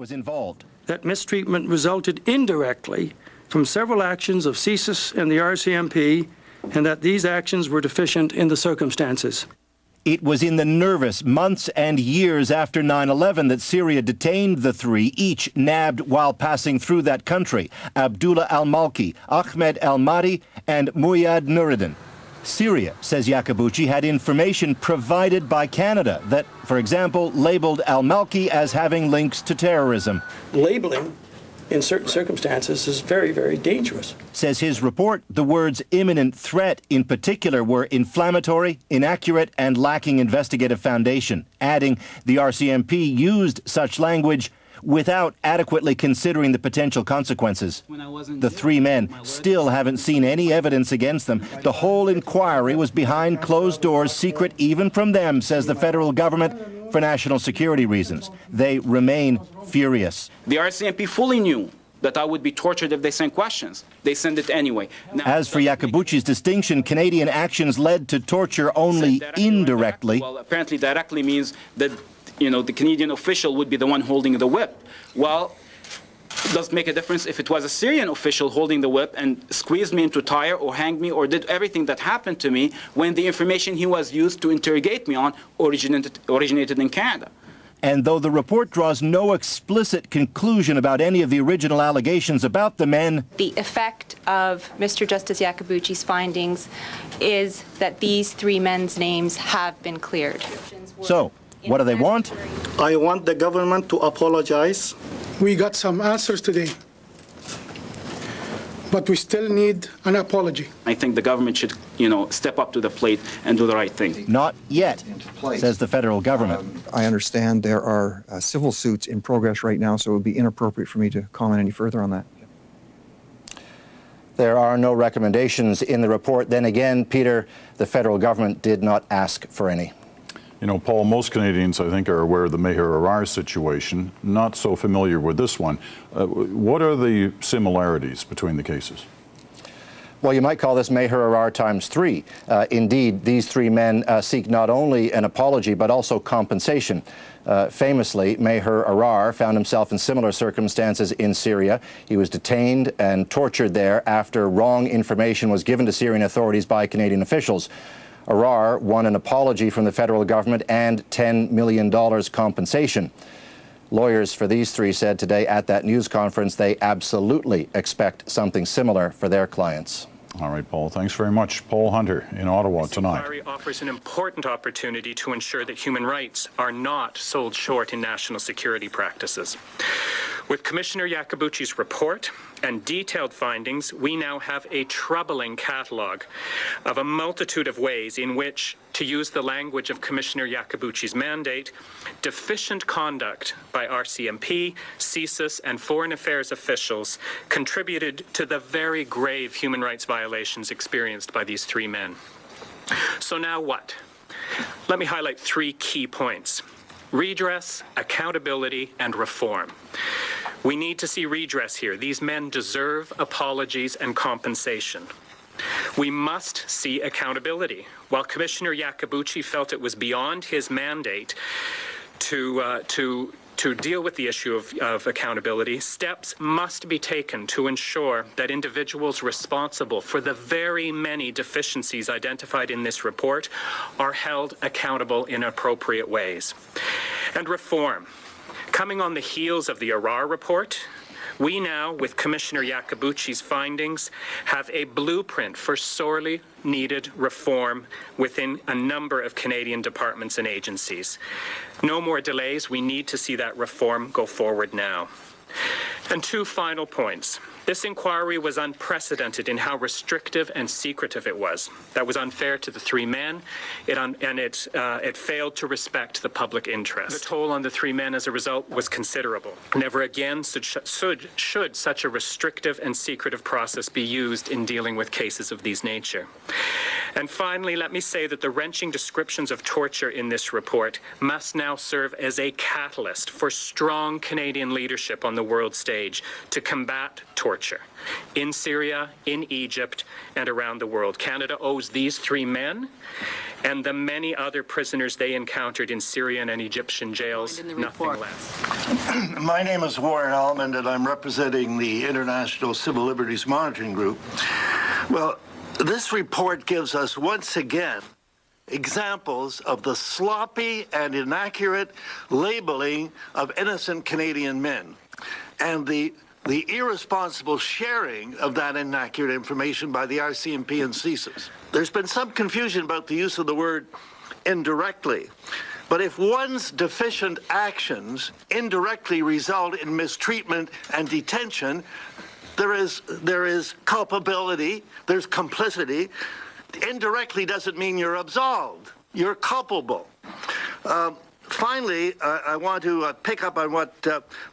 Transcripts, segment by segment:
was involved. That mistreatment resulted indirectly from several actions of CSIS and the RCMP, and that these actions were deficient in the circumstances. It was in the nervous months and years after 9/11 that Syria detained the three, each nabbed while passing through that country: Abdullah al-Malki, Ahmed al-Mahdi, and Muyad Nuruddin. Syria, says Iacobucci, had information provided by Canada that, for example, labeled al-Malki as having links to terrorism. Labeling in certain circumstances is very, very dangerous. Says his report, the words imminent threat in particular were inflammatory, inaccurate, and lacking investigative foundation, adding the RCMP used such language without adequately considering the potential consequences. The three men still haven't seen any evidence against them. The whole inquiry was behind closed doors, secret even from them, says the federal government, for national security reasons. They remain furious. The RCMP fully knew that I would be tortured if they sent questions. They sent it anyway. Now, as for Iacobucci's distinction, Canadian actions led to torture only indirectly. Well, apparently directly means that, the Canadian official would be the one holding the whip. Well, it doesn't make a difference if it was a Syrian official holding the whip and squeezed me into a tire or hanged me or did everything that happened to me when the information he was used to interrogate me on originated in Canada. And though the report draws no explicit conclusion about any of the original allegations about the men, the effect of Mr. Justice Iacobucci's findings is that these three men's names have been cleared. So, what do they want? I want the government to apologize. We got some answers today, but we still need an apology. I think the government should, step up to the plate and do the right thing. Not yet, says the federal government. I understand there are civil suits in progress right now, so it would be inappropriate for me to comment any further on that. There are no recommendations in the report. Then again, Peter, the federal government did not ask for any. Paul, most Canadians, I think, are aware of the Meher Arar situation, not so familiar with this one. What are the similarities between the cases? Well, you might call this Meher Arar times 3. Indeed, these three men seek not only an apology, but also compensation. Famously, Meher Arar found himself in similar circumstances in Syria. He was detained and tortured there after wrong information was given to Syrian authorities by Canadian officials. Arar won an apology from the federal government and $10 million compensation. Lawyers for these three said today at that news conference they absolutely expect something similar for their clients. All right, Paul, thanks very much. Paul Hunter in Ottawa tonight. This inquiry offers an important opportunity to ensure that human rights are not sold short in national security practices. With Commissioner Iacobucci's report and detailed findings, we now have a troubling catalogue of a multitude of ways in which, to use the language of Commissioner Iacobucci's mandate, deficient conduct by RCMP, CSIS, and foreign affairs officials contributed to the very grave human rights violations experienced by these three men. So now what? Let me highlight three key points: redress, accountability, and reform. We need to see redress here. These men deserve apologies and compensation. We must see accountability. While Commissioner Iacobucci felt it was beyond his mandate to deal with the issue of accountability, steps must be taken to ensure that individuals responsible for the very many deficiencies identified in this report are held accountable in appropriate ways. And reform. Coming on the heels of the Arar report, we now, with Commissioner Iacobucci's findings, have a blueprint for sorely needed reform within a number of Canadian departments and agencies. No more delays. We need to see that reform go forward now. And two final points. This inquiry was unprecedented in how restrictive and secretive it was. That was unfair to the three men, and it failed to respect the public interest. The toll on the three men as a result was considerable. Never again should such a restrictive and secretive process be used in dealing with cases of this nature. And finally, let me say that the wrenching descriptions of torture in this report must now serve as a catalyst for strong Canadian leadership on the world stage to combat torture in Syria, in Egypt, and around the world. Canada owes these three men and the many other prisoners they encountered in Syrian and Egyptian jails, nothing less. My name is Warren Almond, and I'm representing the International Civil Liberties Monitoring Group. Well, this report gives us once again examples of the sloppy and inaccurate labeling of innocent Canadian men and the irresponsible sharing of that inaccurate information by the RCMP and CSIS. There's been some confusion about the use of the word indirectly, but if one's deficient actions indirectly result in mistreatment and detention, there is culpability, there's complicity. Indirectly doesn't mean you're absolved. You're culpable. Finally, I want to pick up on what,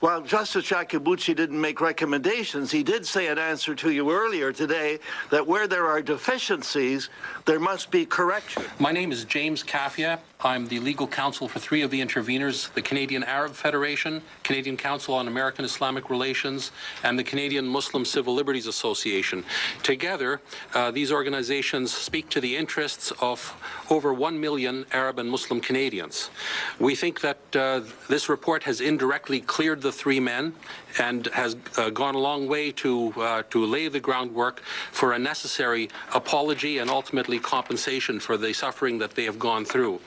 while Justice Iacobucci didn't make recommendations, he did say in answer to you earlier today that where there are deficiencies, there must be correction. My name is James Kaffia. I'm the legal counsel for three of the interveners, the Canadian Arab Federation, Canadian Council on American Islamic Relations, and the Canadian Muslim Civil Liberties Association. Together, these organizations speak to the interests of over 1 million Arab and Muslim Canadians. We think that this report has indirectly cleared the three men and has gone a long way to lay the groundwork for a necessary apology and ultimately compensation for the suffering that they have gone through.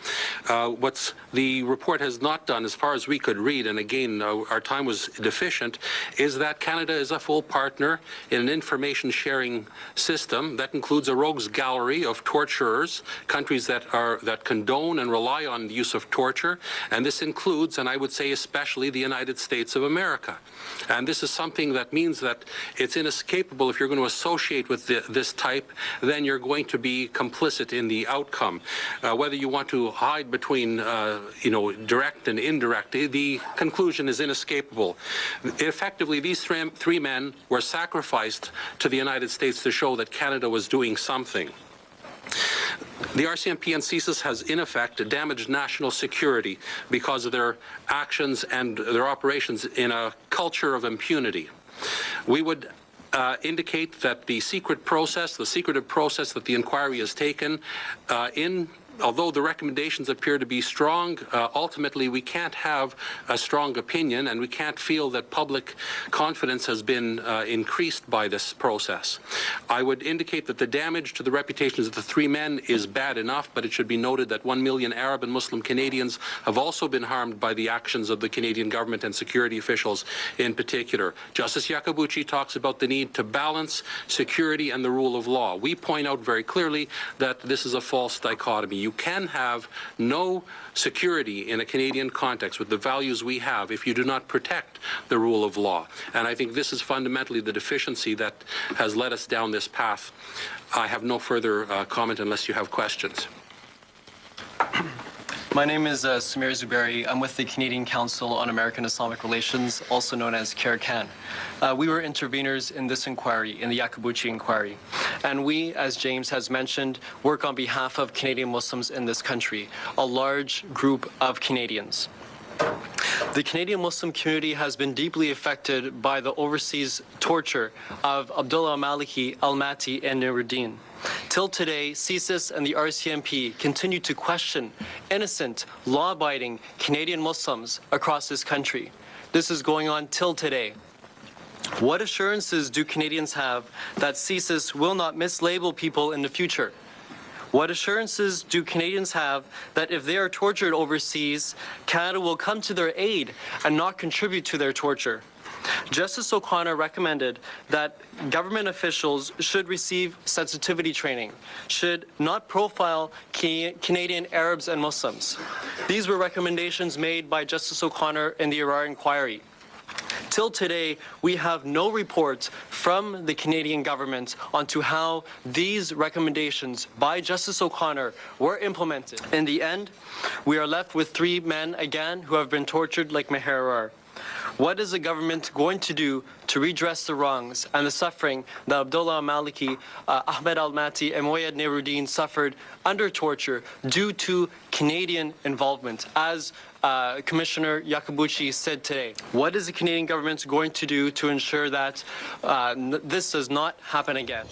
What the report has not done, as far as we could read, and again, our time was deficient, is that Canada is a full partner in an information sharing system that includes a rogues gallery of torturers, countries that condone and rely on the use of torture, and this includes, and I would say especially, the United States of America. And this is something that means that it's inescapable. If you're going to associate with this type, then you're going to be complicit in the outcome. Whether you want to hide between, direct and indirect, the conclusion is inescapable. Effectively, these three men were sacrificed to the United States to show that Canada was doing something. The RCMP and CSIS has, in effect, damaged national security because of their actions and their operations in a culture of impunity. We would indicate that the secretive process that the inquiry has taken although the recommendations appear to be strong, ultimately we can't have a strong opinion and we can't feel that public confidence has been increased by this process. I would indicate that the damage to the reputations of the three men is bad enough, but it should be noted that 1 million Arab and Muslim Canadians have also been harmed by the actions of the Canadian government and security officials in particular. Justice Iacobucci talks about the need to balance security and the rule of law. We point out very clearly that this is a false dichotomy. You can have no security in a Canadian context with the values we have if you do not protect the rule of law. And I think this is fundamentally the deficiency that has led us down this path. I have no further comment unless you have questions. My name is Samir Zuberi. I'm with the Canadian Council on American Islamic Relations, also known as CARICAN. We were interveners in this inquiry, in the Iacobucci inquiry. And we, as James has mentioned, work on behalf of Canadian Muslims in this country, a large group of Canadians. The Canadian Muslim community has been deeply affected by the overseas torture of Abdullah al-Maliki, al-Mati, and Nuruddin. Till today, CSIS and the RCMP continue to question innocent, law-abiding Canadian Muslims across this country. This is going on till today. What assurances do Canadians have that CSIS will not mislabel people in the future? What assurances do Canadians have that if they are tortured overseas, Canada will come to their aid and not contribute to their torture? Justice O'Connor recommended that government officials should receive sensitivity training, should not profile Canadian Arabs and Muslims. These were recommendations made by Justice O'Connor in the Arar inquiry. Till today, we have no report from the Canadian government onto how these recommendations by Justice O'Connor were implemented. In the end, we are left with three men again who have been tortured like Meher Arar. What is the government going to do to redress the wrongs and the suffering that Abdullah al-Maliki, Ahmed al-Mati, and Moyed Nuruddin suffered under torture due to Canadian involvement, as Commissioner Iacobucci said today? What is the Canadian government going to do to ensure that this does not happen again?